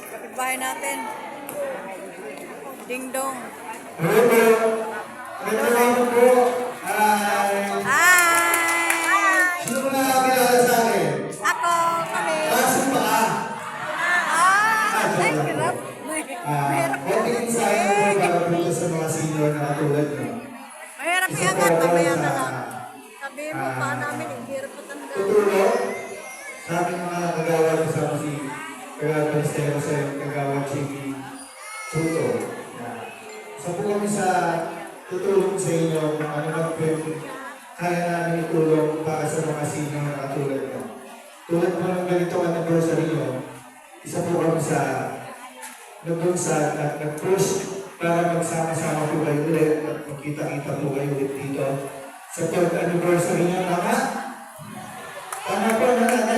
Kapitbahay natin. Ding dong. Hello po. Hello po. Hi. Hi! Sino mo nakakilala sa akin? Ako, kami. Kaso pa ka. Ay, hirap. Mahirap Okay din sa akin po para punta sa mga senior na katulad mo. Mahirap iangat, mamaya na lang. Sabi mo pa namin, hirap matanda. Tutulong sa aking mga kagawad kasama si Kagawad Palestero sa Kagawad Chicky Suto. So po kami sa tutulong sa inyo kung ano man po yung kaya namin itulong para sa mga senior na katulad mo. Tulad po ng ganitong anniversary nyo, isa po kami sa nagbunsad at nag-push para magsama-sama po kayo ulit at magkita-kita po kayo ulit dito sa 3rd anniversary niya. Tama? Tama po na